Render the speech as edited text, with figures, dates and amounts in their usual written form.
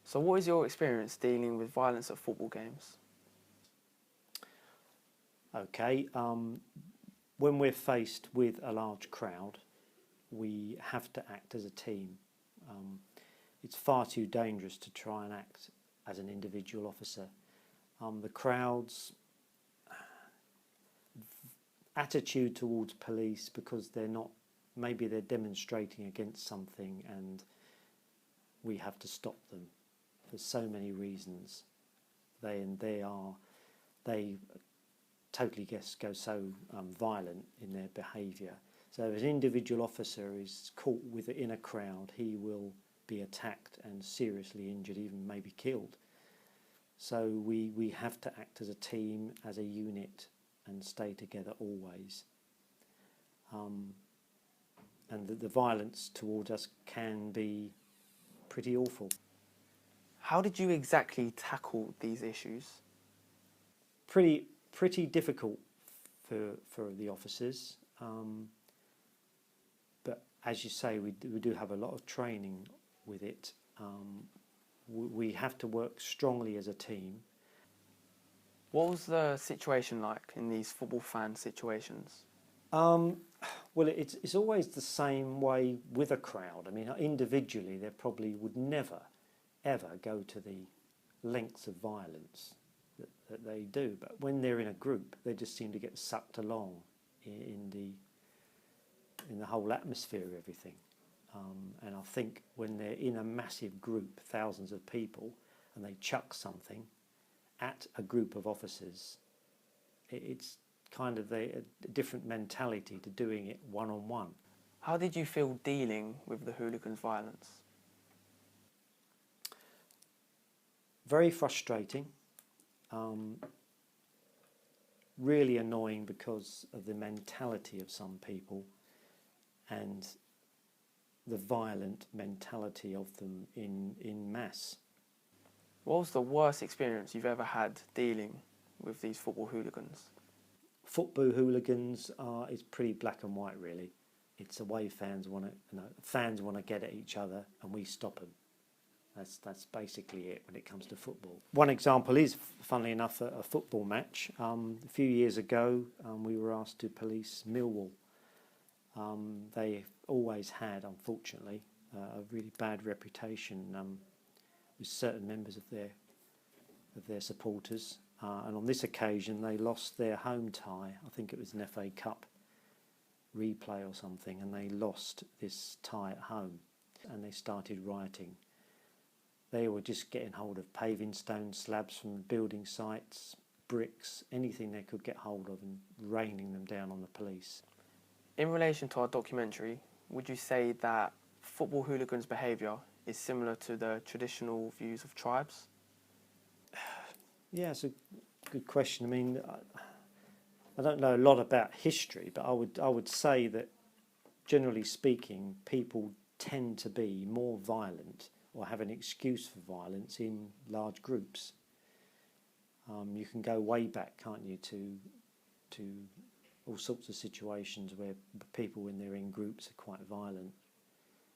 So what is your experience dealing with violence at football games? Okay, when we're faced with a large crowd, we have to act as a team. It's far too dangerous to try and act as an individual officer. The crowd's attitude towards police, because maybe they're demonstrating against something and we have to stop them for so many reasons. They totally go so violent in their behaviour. So if an individual officer is caught in a crowd, he will be attacked and seriously injured, even maybe killed. So we have to act as a team, as a unit, and stay together always. And the violence towards us can be pretty awful. How did you exactly tackle these issues? Pretty difficult for the officers, but as you say, we do have a lot of training with it. We have to work strongly as a team. What was the situation like in these football fan situations? Well, it's always the same way with a crowd. I mean, individually, they probably would never, ever go to the lengths of violence that they do. But when they're in a group, they just seem to get sucked along in the whole atmosphere of everything. And I think when they're in a massive group, thousands of people, and they chuck something at a group of officers, it's kind of a different mentality to doing it one-on-one. How did you feel dealing with the hooligans' violence? Very frustrating, really annoying because of the mentality of some people and the violent mentality of them in mass. What was the worst experience you've ever had dealing with these football hooligans? Football hooligans is pretty black and white, really. It's away fans want to get at each other, and we stop them. That's basically it when it comes to football. One example is, funnily enough, a football match. A few years ago, we were asked to police Millwall. They always had, unfortunately, a really bad reputation with certain members of their supporters. And on this occasion, they lost their home tie. I think it was an FA Cup replay or something, and they lost this tie at home, and they started rioting. They were just getting hold of paving stone slabs from building sites, bricks, anything they could get hold of, and raining them down on the police. In relation to our documentary, would you say that football hooligans' behaviour is similar to the traditional views of tribes? Yeah, it's a good question. I mean, I don't know a lot about history, but I would say that, generally speaking, people tend to be more violent or have an excuse for violence in large groups. You can go way back, can't you, to all sorts of situations where people, when they're in groups, are quite violent.